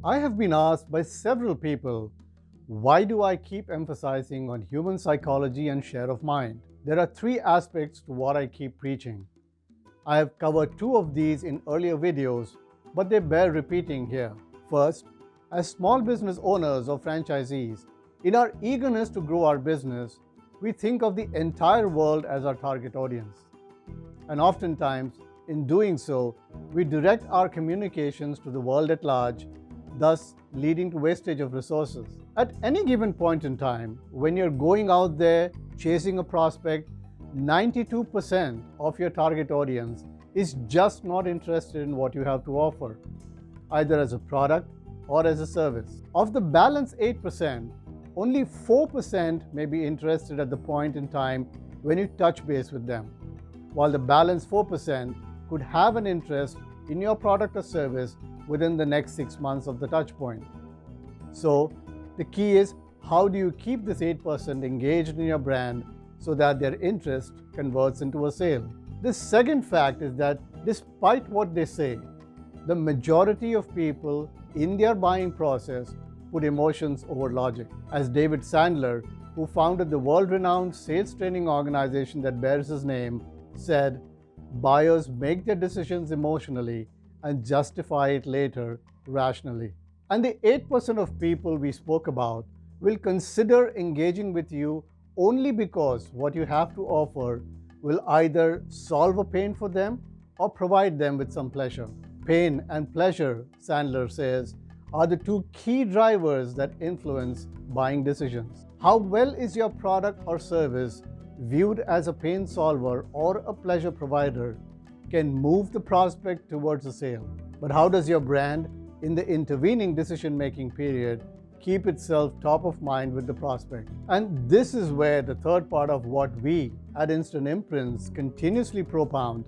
I have been asked by several people, why do I keep emphasizing on human psychology and share of mind? There are three aspects to what I keep preaching. I have covered two of these in earlier videos, but they bear repeating here. First, as small business owners or franchisees, in our eagerness to grow our business, we think of the entire world as our target audience. And oftentimes, in doing so, we direct our communications to the world at large, thus leading to wastage of resources. At any given point in time, when you're going out there chasing a prospect, 92% of your target audience is just not interested in what you have to offer, either as a product or as a service. Of the balance 8%, only 4% may be interested at the point in time when you touch base with them, while the balance 4% could have an interest in your product or service within the next 6 months of the touch point. So, the key is, how do you keep this 8% engaged in your brand so that their interest converts into a sale? The second fact is that despite what they say, the majority of people in their buying process put emotions over logic. As David Sandler, who founded the world-renowned sales training organization that bears his name, said, buyers make their decisions emotionally and justify it later rationally. And the 8% of people we spoke about will consider engaging with you only because what you have to offer will either solve a pain for them or provide them with some pleasure. Pain and pleasure, Sandler says, are the two key drivers that influence buying decisions. How well is your product or service viewed as a pain solver or a pleasure provider can move the prospect towards a sale. But how does your brand, in the intervening decision-making period, keep itself top of mind with the prospect? And this is where the third part of what we at Instant Imprints continuously propound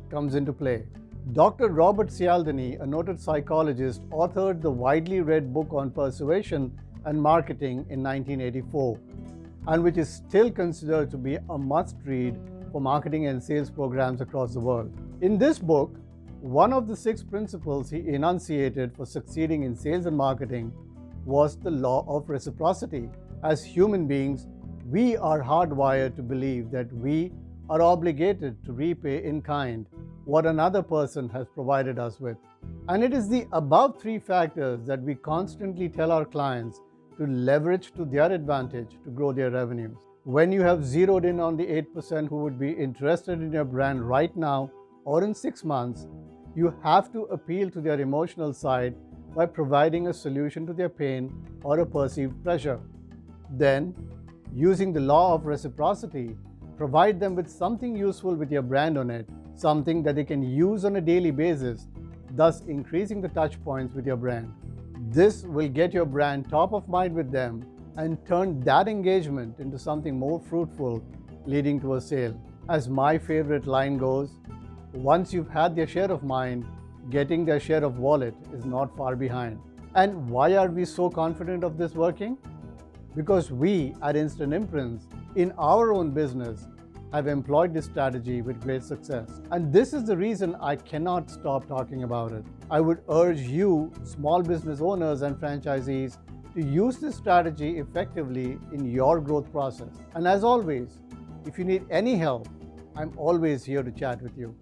comes into play. Dr. Robert Cialdini, a noted psychologist, authored the widely read book on persuasion and marketing in 1984, and which is still considered to be a must-read for marketing and sales programs across the world. In this book, one of the 6 principles he enunciated for succeeding in sales and marketing was the law of reciprocity. As human beings, we are hardwired to believe that we are obligated to repay in kind what another person has provided us with. And it is the above 3 factors that we constantly tell our clients to leverage to their advantage to grow their revenues. When you have zeroed in on the 8% who would be interested in your brand right now or in 6 months, you have to appeal to their emotional side by providing a solution to their pain or a perceived pleasure. Then, using the law of reciprocity, provide them with something useful with your brand on it, something that they can use on a daily basis, thus increasing the touch points with your brand. This will get your brand top of mind with them and turn that engagement into something more fruitful, leading to a sale. As my favorite line goes, once you've had their share of mind, getting their share of wallet is not far behind. And why are we so confident of this working? Because we at Instant Imprints, in our own business, have employed this strategy with great success. And this is the reason I cannot stop talking about it. I would urge you, small business owners and franchisees, to use this strategy effectively in your growth process. And as always, if you need any help, I'm always here to chat with you.